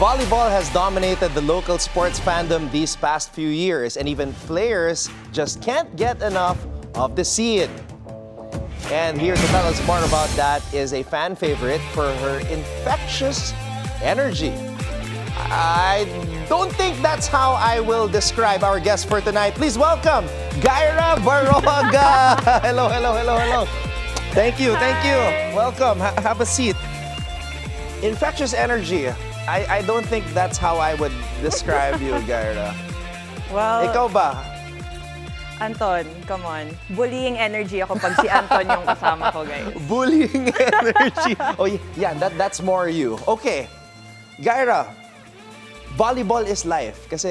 Volleyball has dominated the local sports fandom these past few years, and even players just can't get enough of the scene. And here to tell us more about that is a fan favorite for her infectious energy. I don't think that's how I will describe our guest for tonight. Please welcome Gyra Barroga. Hello, hello, hello, hello. Thank you, thank you. Welcome. Have a seat. Infectious energy. I don't think that's how I would describe you, Gyra. Well, Ikaw ba? Anton, come on. Bullying energy ako pag si Anton yung kasama ko, guys. Bullying energy. Oh, yeah, that's more you. Okay. Gyra, volleyball is life. Kasi,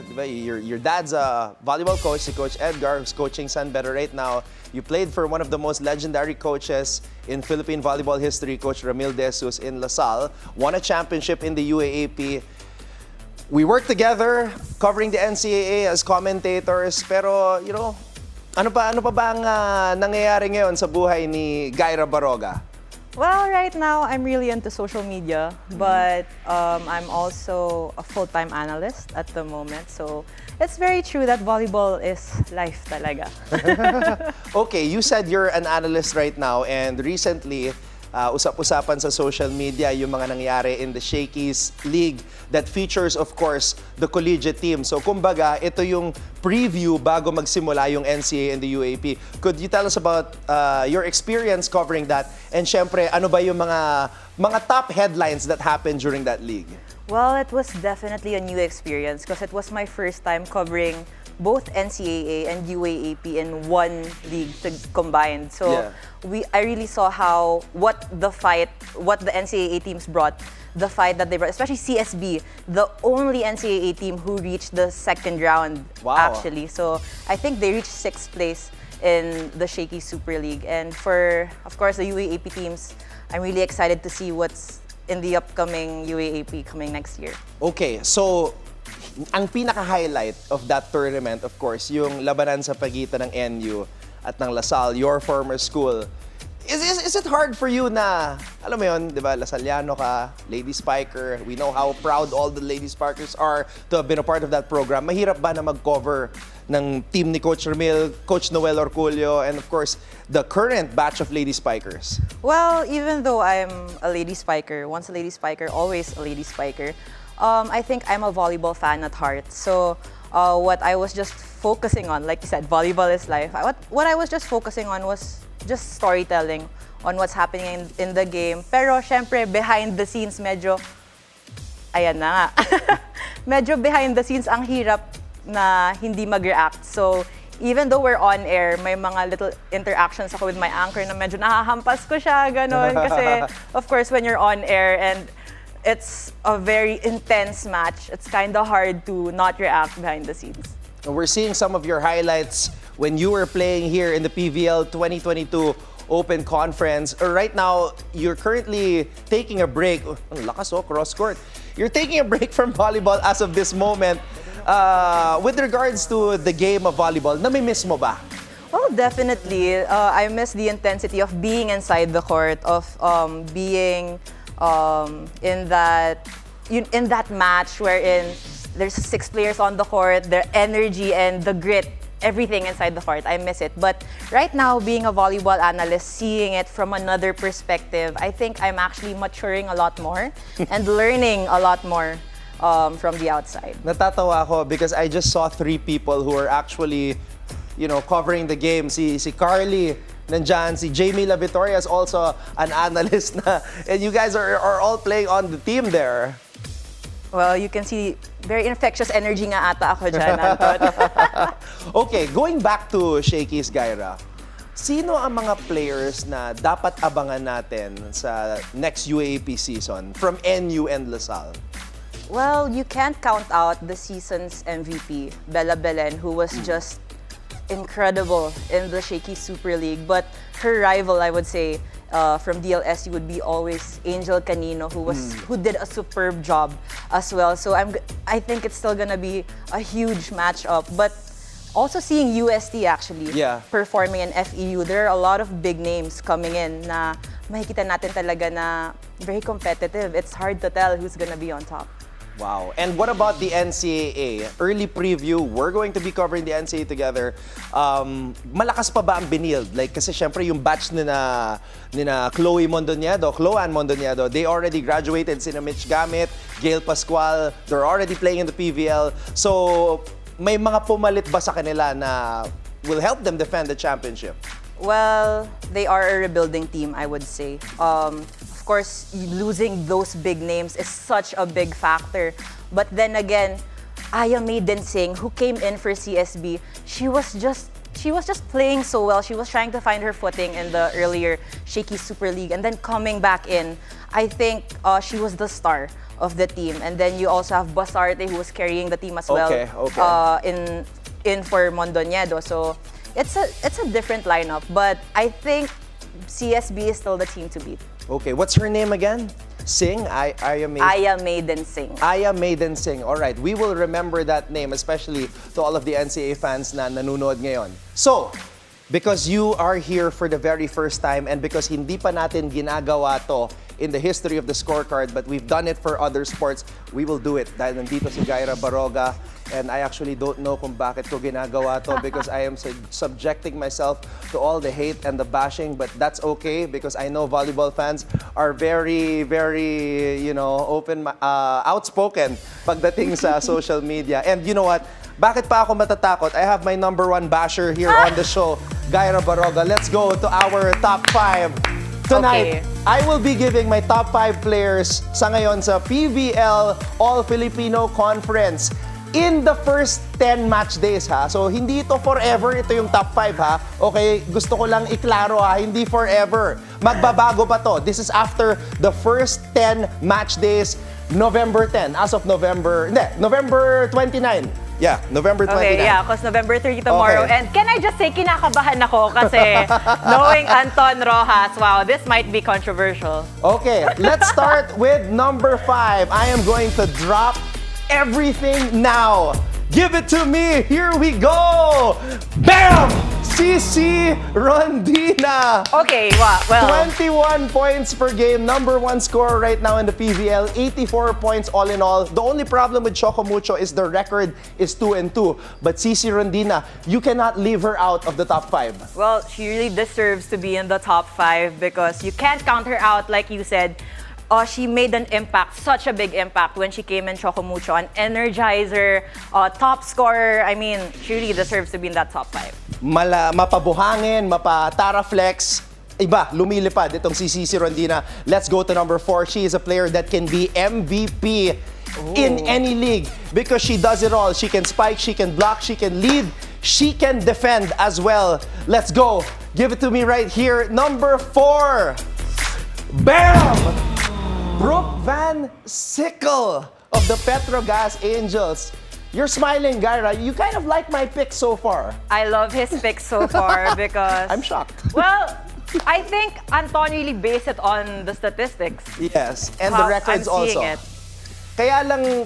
di ba, your dad's a volleyball coach, si Coach Edgar, who's coaching San Beda right now. You played for one of the most legendary coaches in Philippine volleyball history, Coach Ramil De Jesus in LaSalle. Won a championship in the UAAP. We worked together covering the NCAA as commentators. Pero, you know, ano pa bang nangyayari ngayon sa buhay ni Gyra Barroga? Well, right now, I'm really into social media, but I'm also a full-time analyst at the moment. So, it's very true that volleyball is life talaga. Okay, you said you're an analyst right now, and recently, usap-usapan sa social media yung mga nangyari in the Shakey's League that features, of course, the Collegiate team. So, kumbaga, ito yung preview bago magsimula yung NCAA and the UAP. Could you tell us about your experience covering that? And syempre, ano ba yung mga top headlines that happened during that league? Well, it was definitely a new experience because it was my first time covering both NCAA and UAAP in one league combined. So Yeah. I really saw what the NCAA teams brought, the fight that they brought, especially CSB, the only NCAA team who reached the second round, Wow. actually. So I think they reached 6th place in the Shaky Super League. And for, of course, the UAAP teams, I'm really excited to see what's in the upcoming UAAP coming next year. Okay, so ang pinaka-highlight of that tournament, of course, yung labanan sa pagitan ng NU at ng LaSalle, your former school. Is it hard for you na, alam mo yun, di ba, Lasalliano ka, lady spiker, we know how proud all the lady spikers are to have been a part of that program. Mahirap ba na mag-cover ng team ni Coach Ramil, Coach Noel Orculio, and of course, the current batch of lady spikers? Well, even though I'm a lady spiker, once a lady spiker, always a lady spiker, I think I'm a volleyball fan at heart. So what I was just focusing on, like you said, volleyball is life. What I was just focusing on was just storytelling on what's happening in the game. Pero syempre, behind the scenes, medyo, ayan na nga. Medyo behind the scenes, ang hirap na hindi mag-react. So, even though we're on air, may mga little interactions ako with my anchor na medyo nahahampas ko siya, ganon. Kasi, of course, when you're on air and it's a very intense match, it's kind of hard to not react behind the scenes. We're seeing some of your highlights when you were playing here in the PVL 2022 Open Conference. Right now, you're currently taking a break. Oh, ang lakas cross court. You're taking a break from volleyball as of this moment. With regards to the game of volleyball, namimiss mo ba? Well, definitely. I miss the intensity of being inside the court, of being in that match wherein there's 6 players on the court, their energy and the grit, everything inside the court. I miss it. But right now, being a volleyball analyst, seeing it from another perspective, I think I'm actually maturing a lot more and learning a lot more from the outside. Natatawa ako because I just saw 3 people who are actually, you know, covering the game. Si Carly, nandyan. Si Jamie La Victoria is also an analyst na. And you guys are all playing on the team there. Well, you can see very infectious energy nga ata ako dyan, Anton. Okay, going back to Shakey's, Gyra. Sino ang mga players na dapat abangan natin sa next UAAP season from NU and LaSalle? Well, you can't count out the season's MVP, Bella Belen, who was just incredible in the Shaky Super League. But her rival, I would say, from DLSU would be always Angel Canino, who did a superb job as well. So I think it's still gonna be a huge matchup. But also seeing UST actually performing in FEU, there are a lot of big names coming in na makikita natin talaga na very competitive. It's hard to tell who's gonna be on top. Wow. And what about the NCAA? Early preview, we're going to be covering the NCAA together. Malakas pa ba ang binild? Like, kasi syempre yung batch nina Chloe Mondoñedo, they already graduated. Sina Mitch Gamit, Gail Pascual, they're already playing in the PVL. So, may mga pumalit ba sa kanila na will help them defend the championship? Well, they are a rebuilding team, I would say. Of course, losing those big names is such a big factor. But then again, Aya Maiden Singh, who came in for CSB, she was just playing so well. She was trying to find her footing in the earlier Shaky Super League, and then coming back in, I think she was the star of the team. And then you also have Basarte, who was carrying the team as well. In for Mondoñedo. So it's a different lineup, but I think CSB is still the team to beat. Okay, what's her name again? Singh? Aya Maiden Singh. Aya Maiden Singh. All right, we will remember that name, especially to all of the NCAA fans na nanonood ngayon. So, because you are here for the very first time and because hindi pa natin ginagawa to in the history of the scorecard, but we've done it for other sports, we will do it dahil nandito si Gyra Barroga. And I actually don't know kung bakit ko ginagawa to because I am subjecting myself to all the hate and the bashing, but that's okay because I know volleyball fans are very, very, outspoken pagdating sa social media. And you know what? Bakit pa ako matatakot? I have my #1 basher here on the show, Gyra Barroga. Let's go to our top 5. Tonight, Okay. I will be giving my top 5 players sa ngayon sa PVL All-Filipino Conference in the first 10 match days, ha? So, hindi ito forever. Ito yung top 5, ha? Okay, gusto ko lang iklaro, ha? Hindi forever. Magbabago pa to. This is after the first 10 match days, November 10. As of November 29. Yeah, November 29. Okay, yeah, because November 30 tomorrow. Okay. And can I just say, kinakabahan ako kasi knowing Anton Rojas, wow, this might be controversial. Okay, let's start with number 5. I am going to drop everything now. Give it to me. Here we go. Bam! CC Rondina. Okay, well. 21 points per game. #1 scorer right now in the PVL. 84 points all in all. The only problem with Choco Mucho is the record is 2-2. But CC Rondina, you cannot leave her out of the top 5. Well, she really deserves to be in the top 5 because you can't count her out, like you said. She made an impact, such a big impact when she came in Choco Mucho, an energizer, top scorer. I mean, she really deserves to be in that top 5. Mapabuhangin, mapa-taraflex. Iba, lumilipad itong si CC Rondina. Let's go to number 4. She is a player that can be MVP in any league because she does it all. She can spike, she can block, she can lead, she can defend as well. Let's go. Give it to me right here. Number 4. Bam! Brooke Van Sickle of the Petrogas Angels. You're smiling, Gyra. You kind of like my pick so far. I love his pick so far because... I'm shocked. Well, I think Anton really based it on the statistics. Yes, and the records I'm seeing also. it.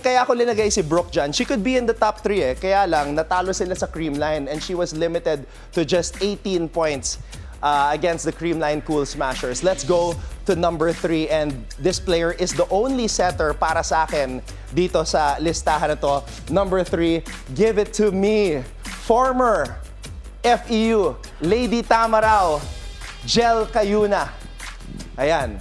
Kaya ko linagay si Brooke dyan. She could be in the top 3 eh. Kaya lang, natalo sila sa Creamline and she was limited to just 18 points against the Creamline Cool Smashers. Let's go to number 3, and this player is the only setter para sa akin dito sa listahan na to. Number 3, give it to me. Former FEU, Lady Tamarao, Jel Cayuna. Ayan.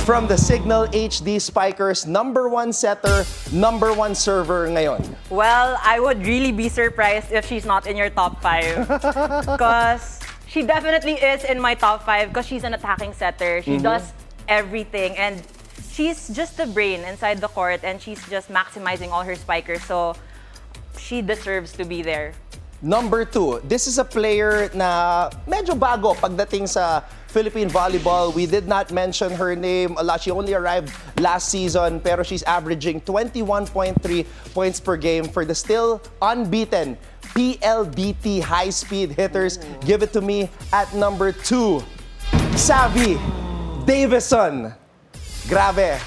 From the Cignal HD Spikers, #1 setter, #1 server ngayon. Well, I would really be surprised if she's not in your top 5. Because she definitely is in my top 5 because she's an attacking setter. She does everything and she's just the brain inside the court and she's just maximizing all her spikers. So she deserves to be there. Number 2, this is a player na medyo bago pagdating sa Philippine volleyball. We did not mention her name a lot. She only arrived last season, pero she's averaging 21.3 points per game for the still unbeaten PLDT high-speed hitters. Give it to me at number 2, Savvy Davison. Grabe.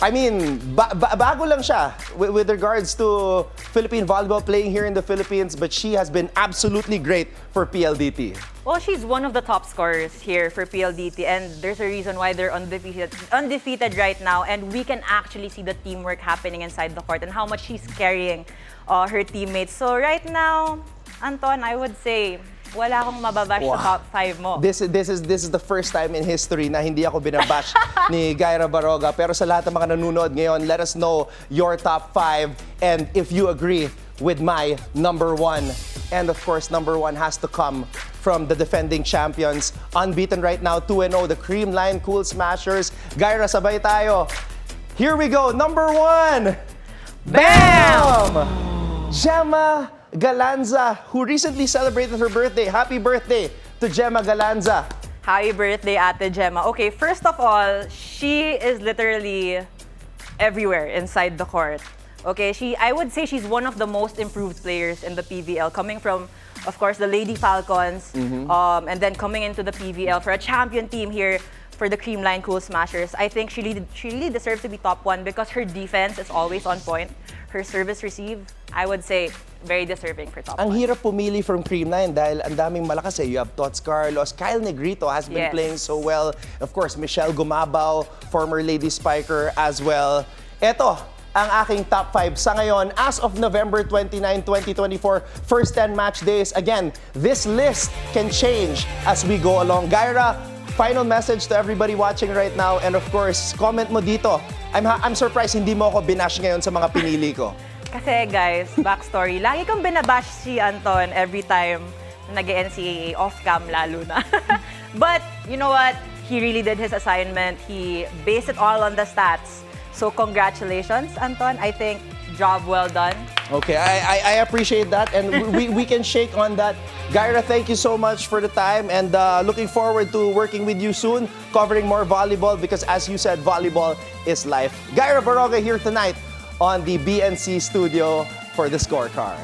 I mean, bago lang siya with regards to Philippine volleyball playing here in the Philippines, but she has been absolutely great for PLDT. Well, she's one of the top scorers here for PLDT, and there's a reason why they're undefeated right now, and we can actually see the teamwork happening inside the court and how much she's carrying her teammates. So right now, Anton, I would say, wala akong mababash sa top 5 mo. This is the first time in history na hindi ako binabash ni Gyra Barroga. Pero sa lahat ng mga nanonood ngayon, let us know your top 5 and if you agree with my number 1. And of course, number 1 has to come from the defending champions. Unbeaten right now, 2-0, the Creamline Cool Smashers. Gyra, sabay tayo. Here we go, number 1. Bam! Gemma Galanza, who recently celebrated her birthday. Happy birthday to Gemma Galanza. Happy birthday, Ate Gemma. Okay, first of all, she is literally everywhere inside the court. Okay, I would say she's one of the most improved players in the PVL, coming from, of course, the Lady Falcons, and then coming into the PVL for a champion team here for the Creamline Cool Smashers. I think she really deserves to be top 1 because her defense is always on point. Her service receive, I would say, very deserving for top 1. Ang hirap pumili from Creamline dahil ang daming malakas eh. You have Tots Carlos, Kyle Negrito has been playing so well. Of course, Michelle Gumabao, former Lady Spiker as well. Eto, ang aking top 5 sa ngayon as of November 29, 2024, first 10 match days. Again, this list can change as we go along. Gyra, final message to everybody watching right now, and of course, comment mo dito. I'm surprised hindi mo ako binash ngayon sa mga pinili ko. Kasi guys, backstory, lagi kong binabash si Anton every time na nag-NCAA, off-cam lalo na. But you know what? He really did his assignment. He based it all on the stats. So congratulations, Anton. I think job well done. Okay, I appreciate that, and we can shake on that. Gyra, thank you so much for the time, and looking forward to working with you soon, covering more volleyball, because as you said, volleyball is life. Gyra Barroga here tonight on the BNC studio for the Scorecard.